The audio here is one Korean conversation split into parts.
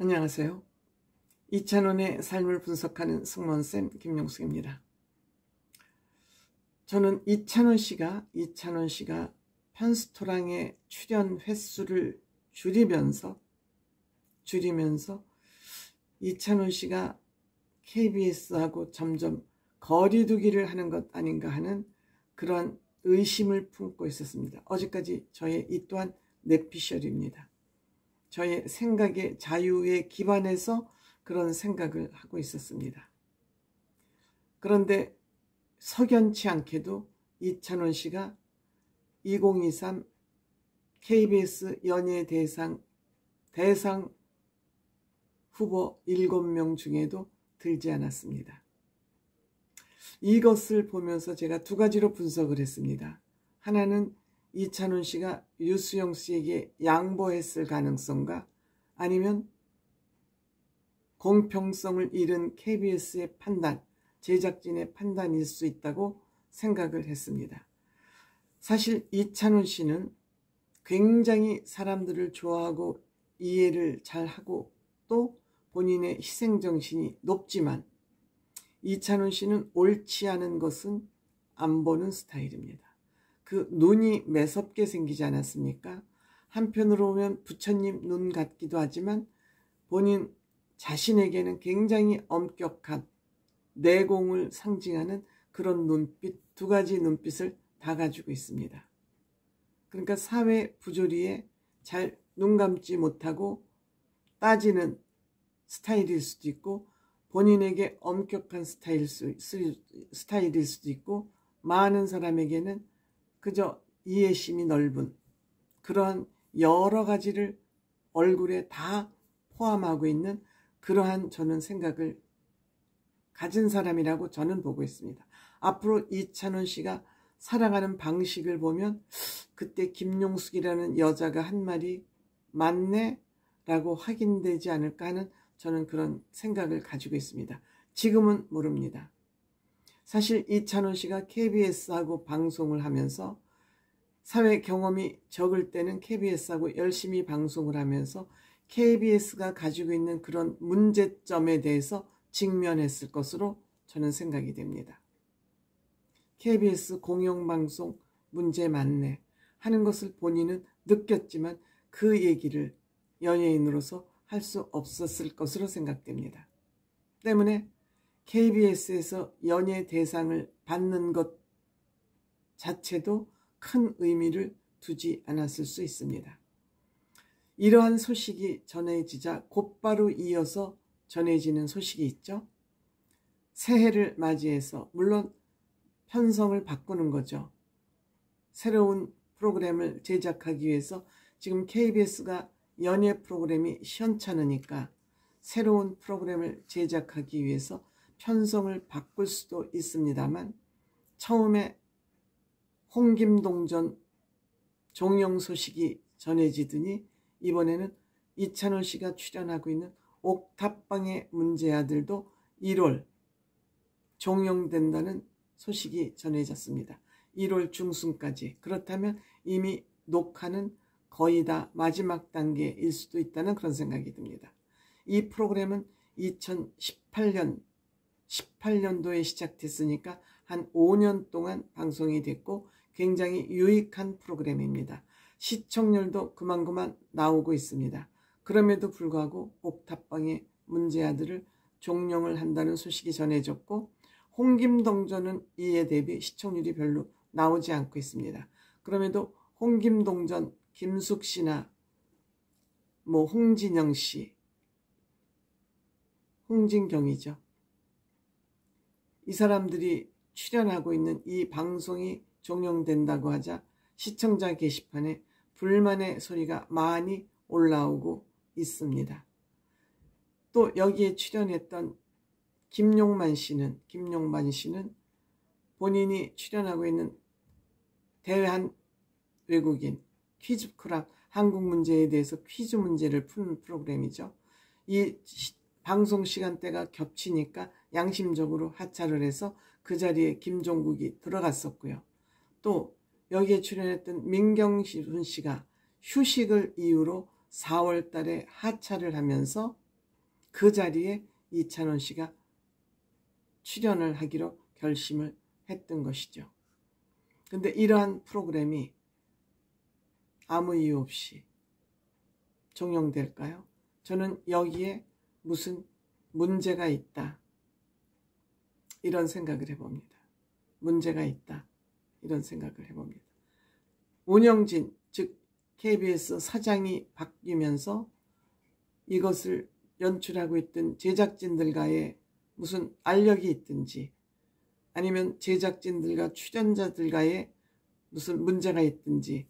안녕하세요. 이찬원의 삶을 분석하는 승무원쌤 김용숙입니다. 저는 이찬원 씨가 편스토랑의 출연 횟수를 줄이면서 이찬원 씨가 KBS하고 점점 거리두기를 하는 것 아닌가 하는 그런 의심을 품고 있었습니다. 어제까지 저의 이 또한 뇌피셜입니다. 저의 생각의 자유에 기반해서 그런 생각을 하고 있었습니다. 그런데 석연치 않게도 이찬원 씨가 2023 KBS 연예대상 후보 7명 중에도 들지 않았습니다. 이것을 보면서 제가 두 가지로 분석을 했습니다. 하나는 이찬원 씨가 유수영 씨에게 양보했을 가능성과 아니면 공평성을 잃은 KBS의 판단, 제작진의 판단일 수 있다고 생각을 했습니다. 사실 이찬원 씨는 굉장히 사람들을 좋아하고 이해를 잘하고 또 본인의 희생정신이 높지만 이찬원 씨는 옳지 않은 것은 안 보는 스타일입니다. 그 눈이 매섭게 생기지 않았습니까? 한편으로 보면 부처님 눈 같기도 하지만 본인 자신에게는 굉장히 엄격한 내공을 상징하는 그런 눈빛, 두 가지 눈빛을 다 가지고 있습니다. 그러니까 사회 부조리에 잘 눈 감지 못하고 따지는 스타일일 수도 있고 본인에게 엄격한 스타일일 수도 있고 많은 사람에게는 그저 이해심이 넓은 그러한 여러 가지를 얼굴에 다 포함하고 있는 그러한 저는 생각을 가진 사람이라고 저는 보고 있습니다. 앞으로 이찬원 씨가 살아가는 방식을 보면 그때 김용숙이라는 여자가 한 말이 맞네? 라고 확인되지 않을까 하는 저는 그런 생각을 가지고 있습니다. 지금은 모릅니다. 사실 이찬원 씨가 KBS하고 방송을 하면서 사회 경험이 적을 때는 KBS하고 열심히 방송을 하면서 KBS가 가지고 있는 그런 문제점에 대해서 직면했을 것으로 저는 생각이 됩니다. KBS 공영방송 문제 많네 하는 것을 본인은 느꼈지만 그 얘기를 연예인으로서 할 수 없었을 것으로 생각됩니다. 때문에 KBS에서 연예대상을 받는 것 자체도 큰 의미를 두지 않았을 수 있습니다. 이러한 소식이 전해지자 곧바로 이어서 전해지는 소식이 있죠. 새해를 맞이해서 물론 편성을 바꾸는 거죠. 새로운 프로그램을 제작하기 위해서 지금 KBS가 연예 프로그램이 시원찮으니까 새로운 프로그램을 제작하기 위해서 편성을 바꿀 수도 있습니다만 처음에 홍김동전 종영 소식이 전해지더니 이번에는 이찬원 씨가 출연하고 있는 옥탑방의 문제아들도 1월 종영된다는 소식이 전해졌습니다. 1월 중순까지. 그렇다면 이미 녹화는 거의 다 마지막 단계일 수도 있다는 그런 생각이 듭니다. 이 프로그램은 18년도에 시작됐으니까 한 5년 동안 방송이 됐고 굉장히 유익한 프로그램입니다. 시청률도 그만 나오고 있습니다. 그럼에도 불구하고 옥탑방의 문제아들을 종영을 한다는 소식이 전해졌고 홍김동전은 이에 대비 시청률이 별로 나오지 않고 있습니다. 그럼에도 홍김동전, 김숙 씨나 홍진영 씨, 홍진경이죠. 이 사람들이 출연하고 있는 이 방송이 종영된다고 하자 시청자 게시판에 불만의 소리가 많이 올라오고 있습니다. 또 여기에 출연했던 김용만 씨는 본인이 출연하고 있는 대한 외국인 퀴즈크랑 한국 문제에 대해서 퀴즈 문제를 푸는 프로그램이죠. 이 방송 시간대가 겹치니까 양심적으로 하차를 해서 그 자리에 김종국이 들어갔었고요. 또 여기에 출연했던 민경훈 씨가 휴식을 이유로 4월 달에 하차를 하면서 그 자리에 이찬원 씨가 출연을 하기로 결심을 했던 것이죠. 근데 이러한 프로그램이 아무 이유 없이 종영될까요? 저는 여기에 무슨 문제가 있다, 이런 생각을 해봅니다. 문제가 있다, 이런 생각을 해봅니다. 운영진, 즉 KBS 사장이 바뀌면서 이것을 연출하고 있던 제작진들과의 무슨 알력이 있든지, 아니면 제작진들과 출연자들과의 무슨 문제가 있든지,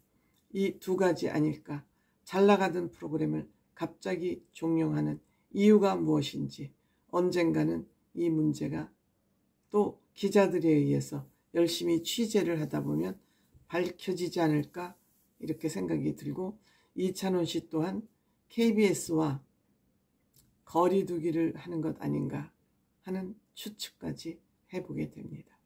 이 두 가지 아닐까. 잘 나가던 프로그램을 갑자기 종영하는 이유가 무엇인지, 언젠가는 이 문제가 또 기자들에 의해서 열심히 취재를 하다 보면 밝혀지지 않을까, 이렇게 생각이 들고, 이찬원 씨 또한 KBS와 거리두기를 하는 것 아닌가 하는 추측까지 해보게 됩니다.